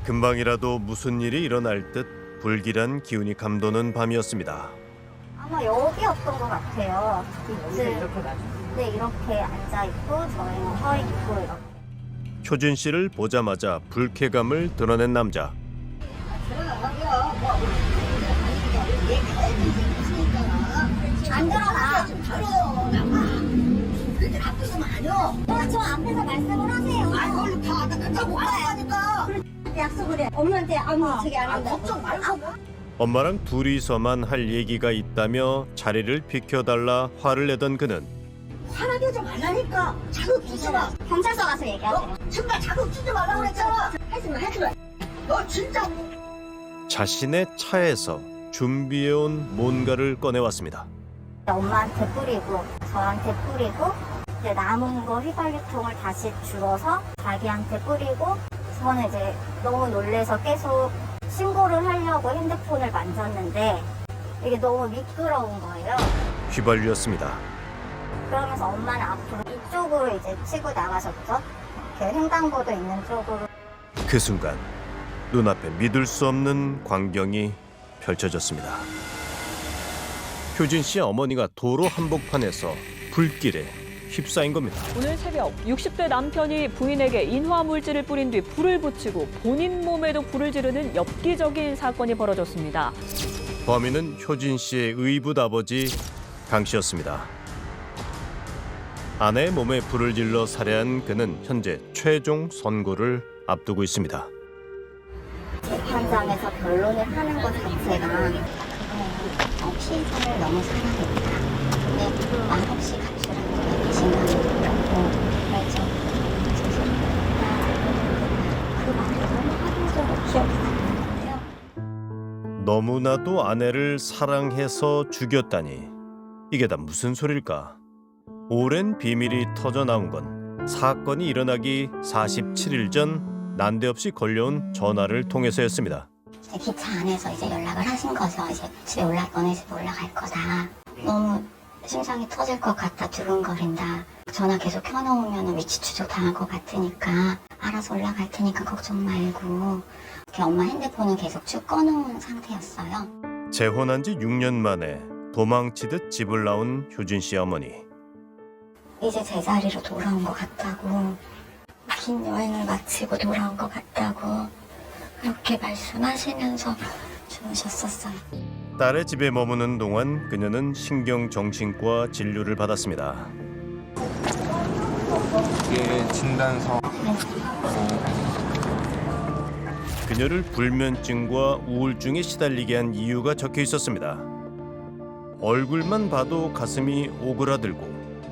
금방이라도 무슨 일이 일어날 듯 불길한 기운이 감도는 밤이었습니다. 아마 여기였던 것 같아요. 네, 이렇게 앉아있고 저희는 서있고 이렇게. 효진 씨를 보자마자 불쾌감을 드러낸 남자. 안 들어가. 저 앞에서 말씀을 하세요. 아니 얼른 가. 나 못 가니까. 약속을 해. 엄마한테 아무 저기 안 한다. 걱정 말고. 엄마랑 둘이서만 할 얘기가 있다며 자리를 비켜달라 화를 내던 그는 화나게 좀 말라니까. 자극 주지 마. 경찰서 가서 얘기하세요. 너 정말 자극 주지 말라고 그랬잖아. 하지마. 너 진짜. 자신의 차에서 준비해온 뭔가를 꺼내왔습니다. 엄마한테 뿌리고 저한테 뿌리고 이제 남은 거 휘발유통을 다시 주워서 자기한테 뿌리고 저는 이제 너무 놀래서 계속 신고를 하려고 핸드폰을 만졌는데 이게 너무 미끄러운 거예요. 휘발유였습니다. 그러면서 엄마는 앞으로 이쪽으로 이제 치고 나가셨죠. 이렇게 횡단보도 있는 쪽으로. 그 순간 눈앞에 믿을 수 없는 광경이 펼쳐졌습니다. 효진 씨의 어머니가 도로 한복판에서 불길에 휩싸인 겁니다. 오늘 새벽 60대 남편이 부인에게 인화물질을 뿌린 뒤 불을 붙이고 본인 몸에도 불을 지르는 엽기적인 사건이 벌어졌습니다. 범인은 효진 씨의 의붓 아버지 강 씨였습니다. 아내의 몸에 불을 질러 살해한 그는 현재 최종 선고를 앞두고 있습니다. 재판장에서 변론을 하는 것 자체가 피해자를 너무 사랑했다. 근데 말없이 가출한 거에 배신감이 들었고 그래서 그 말을 너무 하루종일 기억이 나는 건데요. 너무나도 아내를 사랑해서 죽였다니 이게 다 무슨 소릴까? 오랜 비밀이 터져 나온 건 사건이 일어나기 47일 전 난데없이 걸려온 전화를 통해서였습니다. 기차 안에서 이제 연락을 하신 거죠. 이제 집에 너네 집 올라갈 거다. 너무 심장이 터질 것 같다. 두근거린다. 전화 계속 켜놓으면 위치 추적 당할 것 같으니까 알아서 올라갈 테니까 걱정 말고. 이렇게 엄마 핸드폰은 계속 쭉 꺼놓은 상태였어요. 재혼한 지 6년 만에 도망치듯 집을 나온 효진 씨 어머니. 이제 제자리로 돌아온 것 같다고. 긴 여행을 마치고 돌아온 것 같다고. 그렇게 말씀하시면서 주무셨었어요. 딸의 집에 머무는 동안 그녀는 신경정신과 진료를 받았습니다. 이게 진단서. 그녀를 불면증과 우울증에 시달리게 한 이유가 적혀 있었습니다. 얼굴만 봐도 가슴이 오그라들고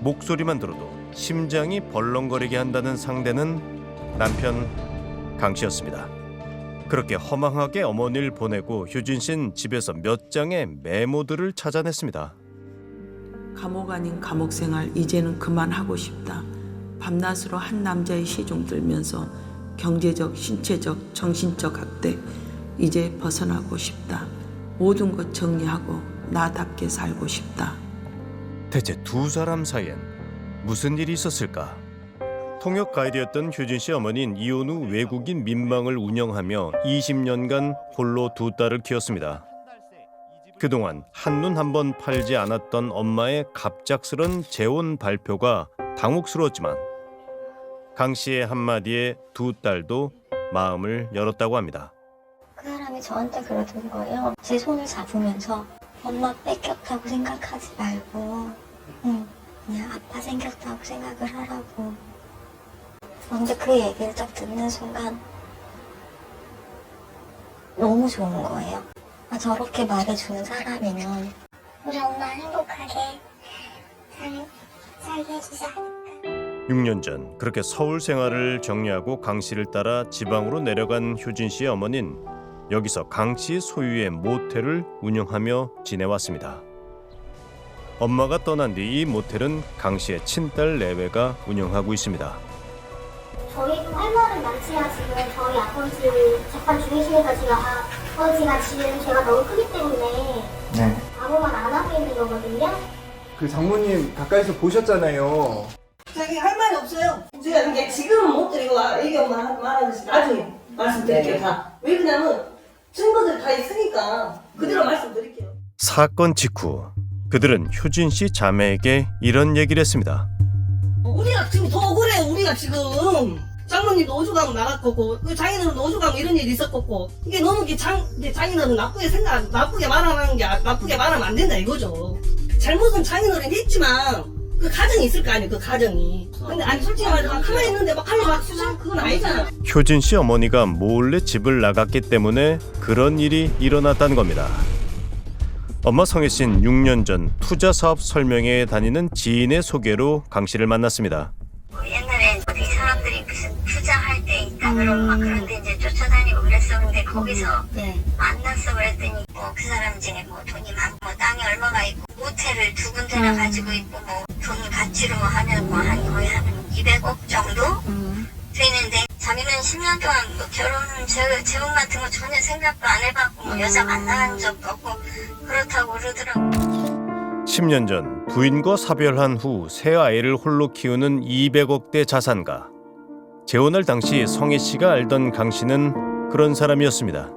목소리만 들어도 심장이 벌렁거리게 한다는 상대는 남편 강 씨였습니다. 그렇게 허망하게 어머니를 보내고 효진 씨는 집에서 몇 장의 메모들을 찾아냈습니다. 감옥 아닌 감옥 생활 이제는 그만하고 싶다. 밤낮으로 한 남자의 시중 들면서 경제적, 신체적, 정신적 학대 이제 벗어나고 싶다. 모든 것 정리하고 나답게 살고 싶다. 대체 두 사람 사이엔 무슨 일이 있었을까? 통역 가이드였던 효진 씨 어머니는 이혼 후 외국인 민방을 운영하며 20년간 홀로 두 딸을 키웠습니다. 그동안 한눈 한 번 팔지 않았던 엄마의 갑작스런 재혼 발표가 당혹스러웠지만 강 씨의 한마디에 두 딸도 마음을 열었다고 합니다. 그 사람이 저한테 그러던 거예요. 제 손을 잡으면서 엄마 뺏겼다고 생각하지 말고 그냥 아빠 생겼다고 생각을 하라고. 근데 그 얘기를 딱 듣는 순간 너무 좋은 거예요. 저렇게 말해주는 사람이면 우리 엄마 행복하게 살게 해주자. 6년 전 그렇게 서울 생활을 정리하고 강 씨를 따라 지방으로 내려간 효진 씨의 어머니는 여기서 강 씨 소유의 모텔을 운영하며 지내왔습니다. 엄마가 떠난 뒤 이 모텔은 강 씨의 친딸 내외가 운영하고 있습니다. 저희도 할 말은 많지만 지금 저희 아버지 재판 중이시니까 지금 아버지가 지금 죄가 너무 크기 때문에 네. 아무 말 안 하고 있는 거거든요. 그 장모님 가까이서 보셨잖아요. 저기 할 말이 없어요. 제가 이게 지금은 못 드리고 애기 엄마 말하듯이 나중에 말씀드릴게요. 다. 왜 그러냐면 증거들 다 있으니까 그대로 말씀드릴게요. 사건 직후 그들은 효진 씨 자매에게 이런 얘기를 했습니다. 우리가 지금 더 억울해. 우리가 지금 장모님도 오죽하면 나갔고 장인어른 오죽하면 이런 일이 있었고 이게 너무 장인어른 나쁘게 말하면 안 된다 이거죠. 잘못은 장인어른이 했지만 그 가정이 있을 거 아니에요. 그 가정이. 근데 아니 솔직히 말해서 가만히 있는데 막 칼로 막 수상 그건 아니잖아. 효진 씨 어머니가 몰래 집을 나갔기 때문에 그런 일이 일어났다는 겁니다. 엄마 성혜 씨는 6년 전 투자 사업 설명회에 다니는 지인의 소개로 강 씨를 만났습니다. 옛날에 어디 사람들이 무슨 투자할 때 있다 그러고 막 그런데 이제 쫓아다니고 그랬었는데 거기서 만났어 그랬더니 뭐 그 사람 중에 뭐 돈이 많고 뭐 땅이 얼마가 있고 모텔을 2군데나 가지고 있고 뭐 돈 가치로 하면 뭐 한 거의 한 200억 정도 되는데 자기는 10년 동안 뭐 결혼 재혼 같은 거 전혀 생각도 안 해봤고 뭐 여자 만나는 적도 없고 그렇다고 그러더라고. 10년 전 부인과 사별한 후 새 아이를 홀로 키우는 200억대 자산가. 재혼할 당시 성혜 씨가 알던 강 씨는 그런 사람이었습니다.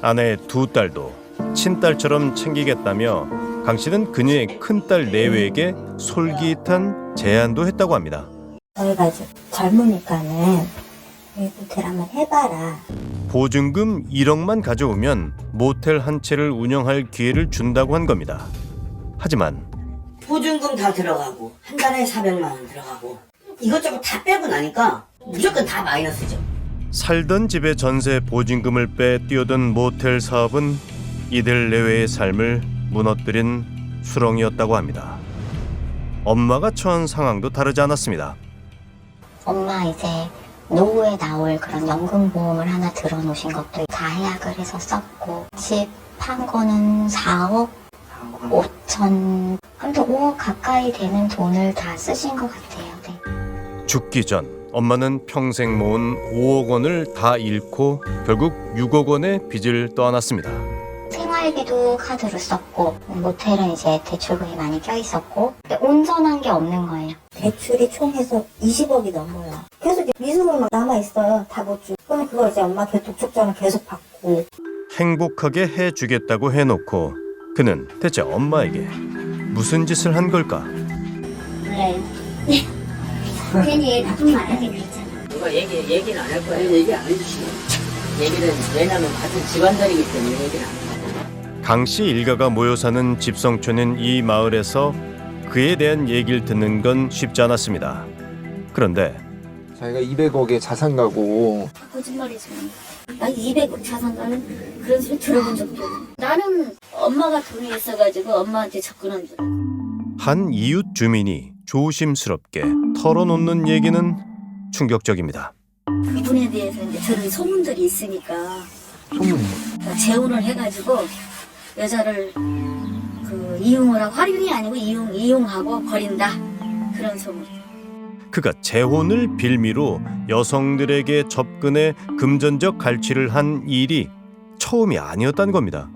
아내의 2딸도 친딸처럼 챙기겠다며 강 씨는 그녀의 큰딸 내외에게 솔깃한 제안도 했다고 합니다. 너희가 젊으니까는 모텔 한번 해봐라. 보증금 1억만 가져오면 모텔 한 채를 운영할 기회를 준다고 한 겁니다. 하지만 보증금 다 들어가고 한 달에 400만 원 들어가고 이것저것 다 빼고 나니까 무조건 다 마이너스죠. 살던 집의 전세 보증금을 빼 뛰어든 모텔 사업은 이들 내외의 삶을 무너뜨린 수렁이었다고 합니다. 엄마가 처한 상황도 다르지 않았습니다. 엄마 이제 노후에 나올 그런 연금보험을 하나 들어놓으신 것도 다 해약을 해서 썼고 집 판 거는 4억 5천 아무튼 5억 가까이 되는 돈을 다 쓰신 것 같아요. 네. 죽기 전 엄마는 평생 모은 5억 원을 다 잃고 결국 6억 원의 빚을 떠안았습니다. 생활비도 카드로 썼고 모텔은 이제 대출금이 많이 껴있었고 온전한 게 없는 거예요. 대출이 총 해서 20억이 넘어요. 계속 미수금 막 남아있어요. 다 못 주고. 그럼 그걸 이제 엄마 독촉장을 계속 받고. 행복하게 해주겠다고 해놓고 그는 대체 엄마에게 무슨 짓을 한 걸까? 몰라요. 괜히 나쁜 말 하게 됐잖아. 누가 얘기는 안 할 거예요. 얘기 안 해주시고. 얘기는 왜냐면 같은 집안들이기 때문에 얘기를 안 해요. 강 씨 일가가 모여 사는 집성촌인 이 마을에서 그에 대한 얘기를 듣는 건 쉽지 않았습니다. 그런데 자기가 200억의 자산가고 거짓말이지. 나 200억 자산가는 그런 소리 들어본 적도 없어. 나는 엄마가 돈이 있어가지고 엄마한테 접근한 줄. 한 이웃 주민이 조심스럽게 털어놓는 얘기는 충격적입니다. 그분에 대해서 이제 들은 소문들이 있으니까 소문이요. 재혼을 해가지고 여자를 그 이용을 하고 활용이 아니고 이용하고 버린다 그런 소문. 그가 재혼을 빌미로 여성들에게 접근해 금전적 갈취를 한 일이 처음이 아니었다는 겁니다.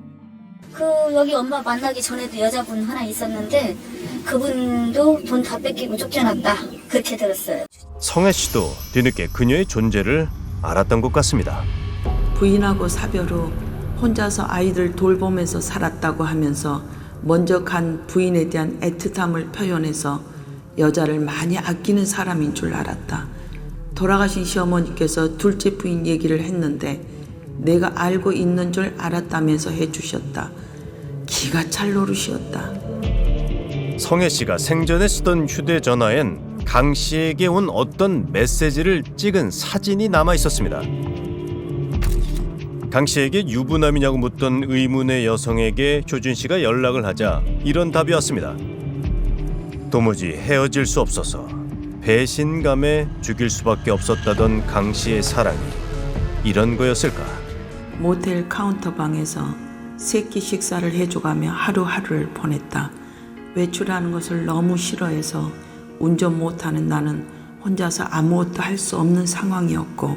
그 여기 엄마 만나기 전에도 여자분 하나 있었는데 그분도 돈 다 뺏기고 쫓겨났다 그렇게 들었어요. 성혜 씨도 뒤늦게 그녀의 존재를 알았던 것 같습니다. 부인하고 사별 후 혼자서 아이들 돌보면서 살았다고 하면서 먼저 간 부인에 대한 애틋함을 표현해서 여자를 많이 아끼는 사람인 줄 알았다. 돌아가신 시어머니께서 둘째 부인 얘기를 했는데 내가 알고 있는 줄 알았다면서 해주셨다. 기가 찰 노릇이었다. 성혜 씨가 생전에 쓰던 휴대전화엔 강 씨에게 온 어떤 메시지를 찍은 사진이 남아 있었습니다. 강 씨에게 유부남이냐고 묻던 의문의 여성에게 효진 씨가 연락을 하자 이런 답이 왔습니다. 도무지 헤어질 수 없어서 배신감에 죽일 수밖에 없었다던 강 씨의 사랑이 이런 거였을까? 모텔 카운터방에서 세끼 식사를 해줘가며 하루하루를 보냈다. 외출하는 것을 너무 싫어해서 운전 못하는 나는 혼자서 아무것도 할 수 없는 상황이었고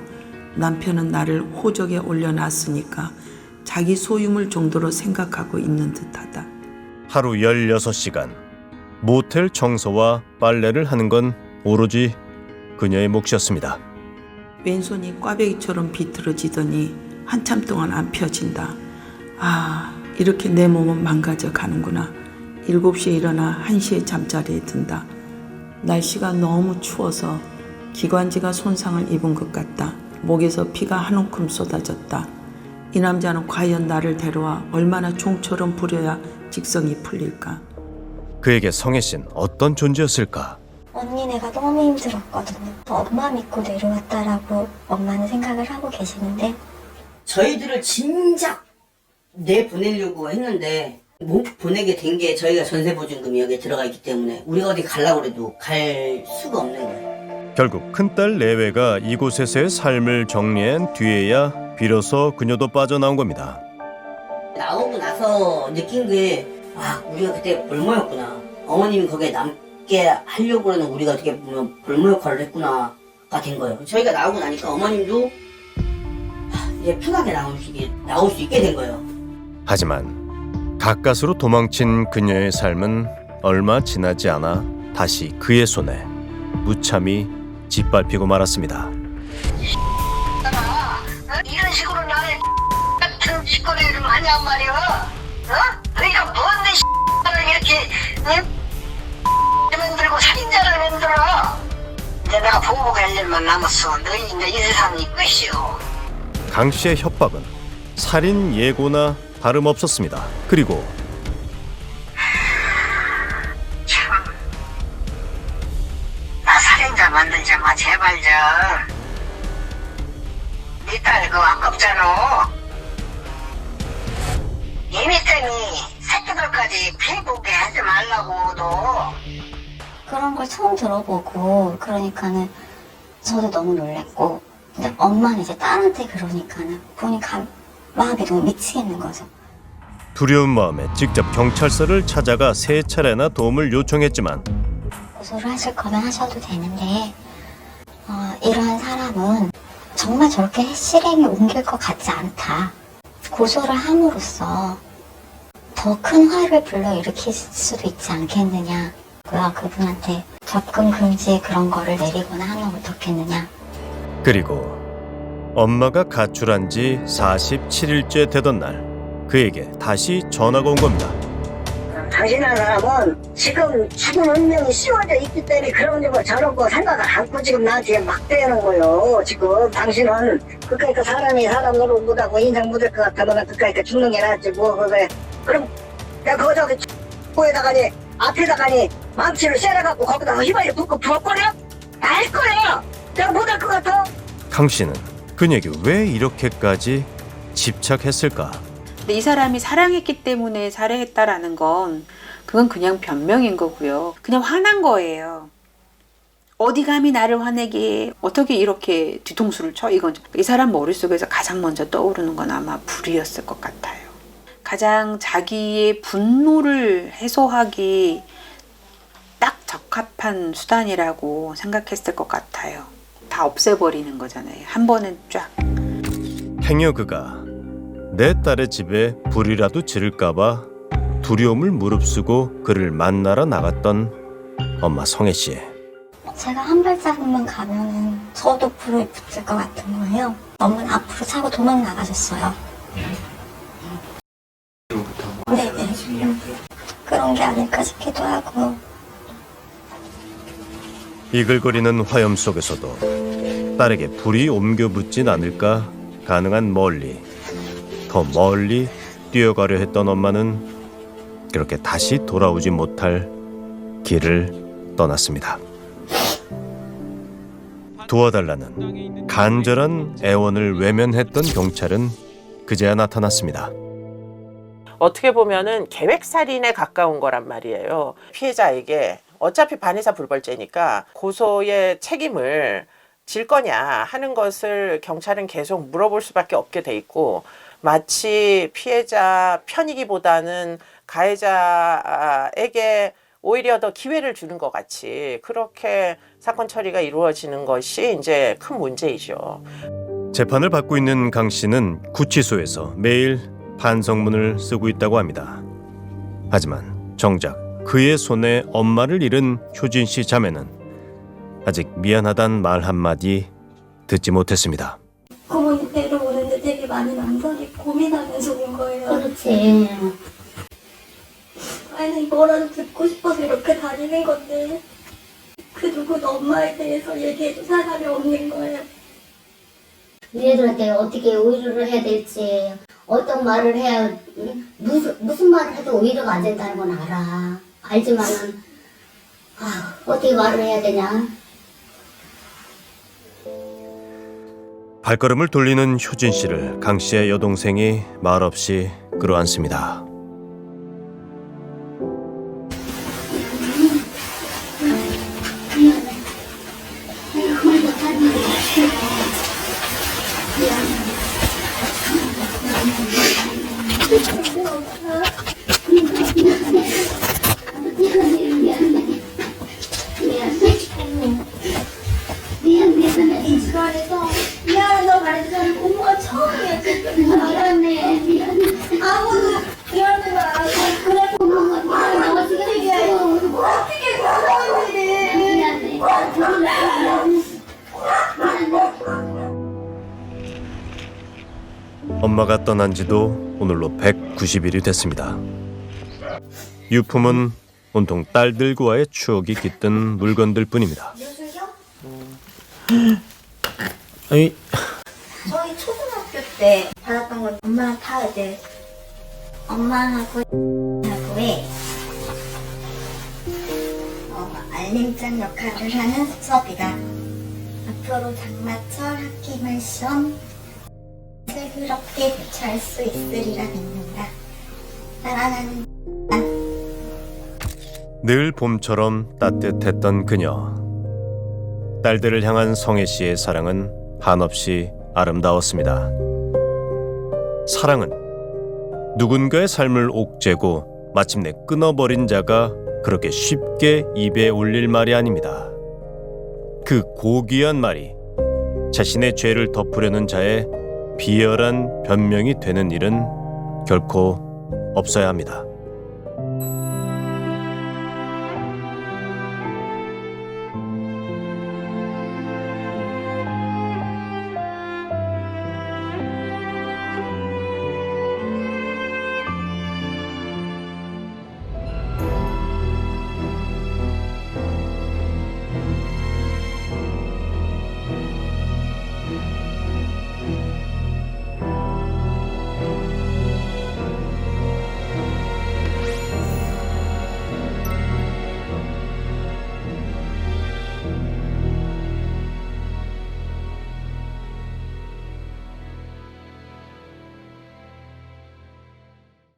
남편은 나를 호적에 올려놨으니까 자기 소유물 정도로 생각하고 있는 듯하다. 하루 16시간 모텔 청소와 빨래를 하는 건 오로지 그녀의 몫이었습니다. 왼손이 꽈배기처럼 비틀어지더니 한참 동안 안 펴진다. 아, 이렇게 내 몸은 망가져 가는구나. 7시에 일어나 1시에 잠자리에 든다. 날씨가 너무 추워서 기관지가 손상을 입은 것 같다. 목에서 피가 한 움큼 쏟아졌다. 이 남자는 과연 나를 데려와 얼마나 종처럼 부려야 직성이 풀릴까? 그에게 성혜 씨는 어떤 존재였을까? 언니 내가 너무 힘들었거든요. 엄마 믿고 내려왔다라고 엄마는 생각을 하고 계시는데 저희들을 진작 내보내려고 했는데 못 보내게 된 게 저희가 전세보증금이 여기에 들어가 있기 때문에 우리가 어디 가려고 해도 갈 수가 없는 거예요. 결국 큰딸 내외가 이곳에서의 삶을 정리한 뒤에야 비로소 그녀도 빠져나온 겁니다. 나오고 나서 느낀 게 우리가 그때 볼모였구나. 어머님이 거기에 남게 하려고 하는 우리가 어떻게 보면 볼모 역할을 했구나가 된 거예요. 저희가 나오고 나니까 어머님도 이제 편하게 나올 수 있게 된 거예요. 하지만 가까스로 도망친 그녀의 삶은 얼마 지나지 않아 다시 그의 손에 무참히 짓밟히고 말았습니다. 이런 식으로 나를 같은 짓거리를 많이 한 말이야. 그러니까 뭔데 를 이렇게 만들고 살인자를 만들어. 이제 내가 보고 갈 일만 남았어. 너희 이제 이 세상이 끝이요. 강 씨의 협박은 살인 예고나 다름없었습니다. 그리고 참, 나 살인자 만들지 마 제발 좀. 네 딸 그거 아깝잖아. 이미 때문에 새끼들까지 피보게 하지 말라고 너. 그런 걸 처음 들어보고 그러니까는 저도 너무 놀랬고 근데 엄마는 이제 딸한테 그러니까는 보니까 마음이 너무 미치겠는 거죠. 두려운 마음에 직접 경찰서를 찾아가 3차례나 도움을 요청했지만 고소를 하실 거면 하셔도 되는데 이러한 사람은 정말 저렇게 실행에 옮길 것 같지 않다. 고소를 함으로써 더 큰 화를 불러일으킬 수도 있지 않겠느냐. 그분한테 접근 금지 그런 거를 내리거나 하면 어떻겠느냐. 그리고 엄마가 가출한 지 47일째 되던 날 그에게 다시 전화가 온 겁니다. 당신이라는 사람은 지금 죽은 운명이 씌워져 있기 때문에 그런 거 저런 거 생각을 안고 지금 나한테 막 대는 거요. 지금 당신은 그까이까 사람이 사람 노릇 못하고 인생 묻을 것 같으면 그까이까 죽는 게 낫지 뭐 그래. 그럼 내가 그거 저기 에다가니 앞에다가니 망치를 쎄려갖고 거기다가 휘발유 붓고 부어버려? 알 거야. 내가 못할 것 같아. 강 씨는 그녀에게 왜 이렇게까지 집착했을까? 근데 이 사람이 사랑했기 때문에 살해했다라는 건 그건 그냥 변명인 거고요. 그냥 화난 거예요. 어디 감히 나를 화내게 어떻게 이렇게 뒤통수를 쳐? 이건 이 사람 머릿속에서 가장 먼저 떠오르는 건 아마 불의였을 것 같아요. 가장 자기의 분노를 해소하기 딱 적합한 수단이라고 생각했을 것 같아요. 다 없애버리는 거잖아요. 한 번은 쫙. 행여 그가 내 딸의 집에 불이라도 지를까봐 두려움을 무릅쓰고 그를 만나러 나갔던 엄마 성혜 씨. 제가 한 발자국만 가면은 저도 불을 붙을 것 같은 거예요. 엄마는 앞으로 차고 도망 나가셨어요. 네. 그런 게 아닐까 싶기도 하고. 이글거리는 화염 속에서도 딸에게 불이 옮겨 붙진 않을까 가능한 더 멀리 뛰어가려 했던 엄마는 그렇게 다시 돌아오지 못할 길을 떠났습니다. 도와달라는 간절한 애원을 외면했던 경찰은 그제야 나타났습니다. 어떻게 보면은 계획살인에 가까운 거란 말이에요. 피해자에게 어차피 반의사 불벌죄니까 고소의 책임을 질 거냐 하는 것을 경찰은 계속 물어볼 수밖에 없게 돼 있고 마치 피해자 편이기보다는 가해자에게 오히려 더 기회를 주는 것 같이 그렇게 사건 처리가 이루어지는 것이 이제 큰 문제이죠. 재판을 받고 있는 강 씨는 구치소에서 매일 반성문을 쓰고 있다고 합니다. 하지만 정작 그의 손에 엄마를 잃은 효진 씨 자매는 아직 미안하단 말 한마디 듣지 못했습니다. 부모님 데려오는데 되게 많이 망설이 고민하면서 온 거예요. 그렇지. 아니 뭐라도 듣고 싶어서 이렇게 다니는 건데 그 누구도 엄마에 대해서 얘기해줄 사람이 없는 거예요. 얘들한테 어떻게 위로를 해야 될지, 어떤 말을 해야, 무슨 말을 해도 위로가 안 된다는 건 알아. 알지만은, 어떻게 말을 해야 되냐. 발걸음을 돌리는 효진 씨를 강 씨의 여동생이 말없이 끌어안습니다. 미안하다고 말해주자니 고모가 처음이야 지금. 알았네. 미안해. 아무도 미안한 거 알아서 그래 고모가 미안해. 지금 얘기해. 어떻게 고모인데. 미안해. 엄마가 떠난 지도 오늘로 190일이 됐습니다. 유품은 온통 딸들과의 추억이 깃든 물건들 뿐입니다. 아니, 저희 초등학교 때 받았던 건 엄마랑 다 이제 엄마하고의 알림장 역할을 하는 수업이다. 앞으로 장마철 학기말 시험 슬기롭게 대처할 수 있으리라 믿는다. 사랑하는 늘 봄처럼 따뜻했던 그녀. 딸들을 향한 성혜 씨의 사랑은 한없이 아름다웠습니다. 사랑은 누군가의 삶을 옥죄고 마침내 끊어버린 자가 그렇게 쉽게 입에 올릴 말이 아닙니다. 그 고귀한 말이 자신의 죄를 덮으려는 자의 비열한 변명이 되는 일은 결코 없어야 합니다.